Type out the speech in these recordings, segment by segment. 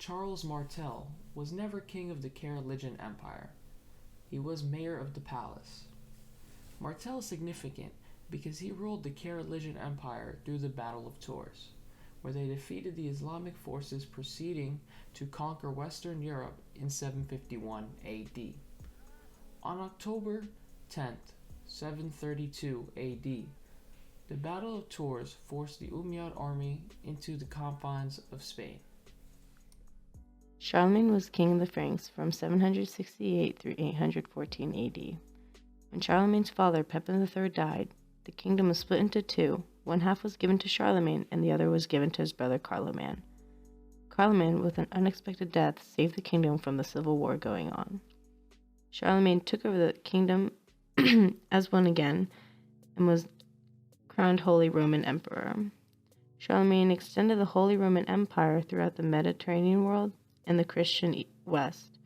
Charles Martel was never king of the Carolingian Empire. He was mayor of the palace. Martel is significant because he ruled the Carolingian Empire through the Battle of Tours, where they defeated the Islamic forces proceeding to conquer Western Europe in 751 AD. On October 10th, 732 AD, the Battle of Tours forced the Umayyad army into the confines of Spain. Charlemagne was king of the Franks from 768 through 814 AD. When Charlemagne's father, Pepin III, died, the kingdom was split into two. One half was given to Charlemagne, and the other was given to his brother Carloman. Carloman, with an unexpected death, saved the kingdom from the civil war going on. Charlemagne took over the kingdom as one again, and was crowned Holy Roman Emperor. Charlemagne extended the Holy Roman Empire throughout the Mediterranean world and the Christian West.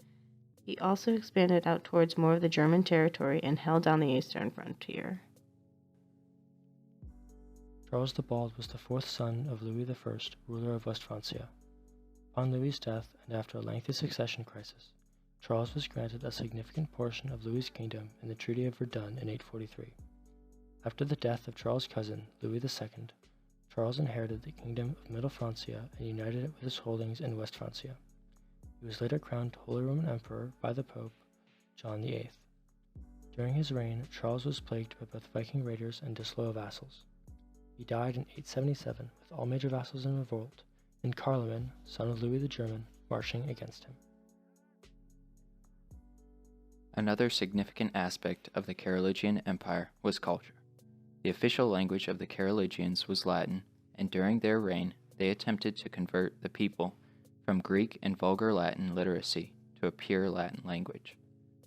He also expanded out towards more of the German territory and held down the eastern frontier. Charles the Bald was the fourth son of Louis I, ruler of West Francia. Upon Louis's death, and after a lengthy succession crisis, Charles was granted a significant portion of Louis's kingdom in the Treaty of Verdun in 843. After the death of Charles' cousin, Louis II, Charles inherited the kingdom of Middle Francia and united it with his holdings in West Francia. He was later crowned Holy Roman Emperor by the Pope, John VIII. During his reign, Charles was plagued by both Viking raiders and disloyal vassals. He died in 877 with all major vassals in revolt, and Carloman, son of Louis the German, marching against him. Another significant aspect of the Carolingian Empire was culture. The official language of the Carolingians was Latin, and during their reign they attempted to convert the people from Greek and Vulgar Latin literacy to a pure Latin language.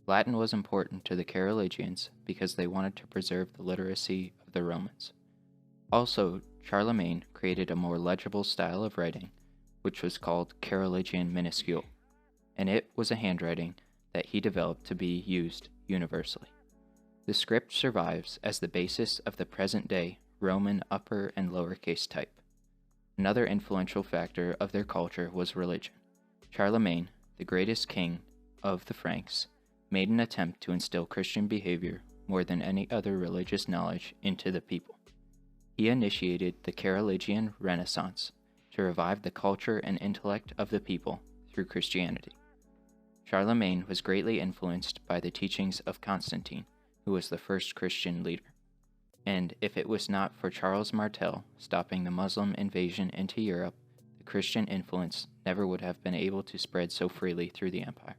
Latin was important to the Carolingians because they wanted to preserve the literacy of the Romans. Also, Charlemagne created a more legible style of writing, which was called Carolingian minuscule, and it was a handwriting that he developed to be used universally. The script survives as the basis of the present-day Roman upper and lowercase type. Another influential factor of their culture was religion. Charlemagne, the greatest king of the Franks, made an attempt to instill Christian behavior more than any other religious knowledge into the people. He initiated the Carolingian Renaissance to revive the culture and intellect of the people through Christianity. Charlemagne was greatly influenced by the teachings of Constantine, who was the first Christian leader. And if it was not for Charles Martel stopping the Muslim invasion into Europe, the Christian influence never would have been able to spread so freely through the empire.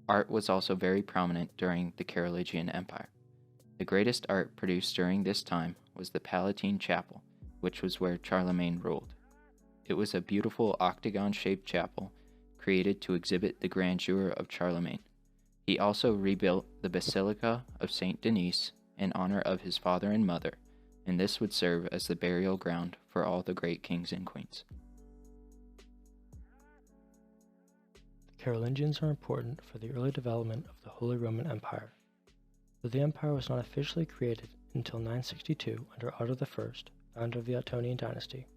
Art was also very prominent during the Carolingian Empire. The greatest art produced during this time was the Palatine Chapel, which was where Charlemagne ruled. It was a beautiful octagon-shaped chapel created to exhibit the grandeur of Charlemagne. He also rebuilt the Basilica of Saint Denis in honor of his father and mother, and this would serve as the burial ground for all the great kings and queens. The Carolingians are important for the early development of the Holy Roman Empire. Though the empire was not officially created until 962 under Otto I, founder of the Ottonian dynasty,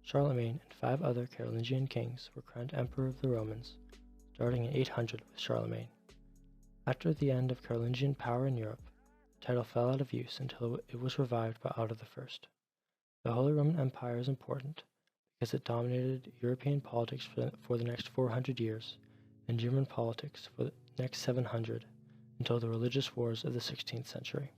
Charlemagne and 5 other Carolingian kings were crowned Emperor of the Romans, starting in 800 with Charlemagne. After the end of Carolingian power in Europe, the title fell out of use until it was revived by Otto I. The Holy Roman Empire is important because it dominated European politics for the next 400 years and German politics for the next 700 until the religious wars of the 16th century.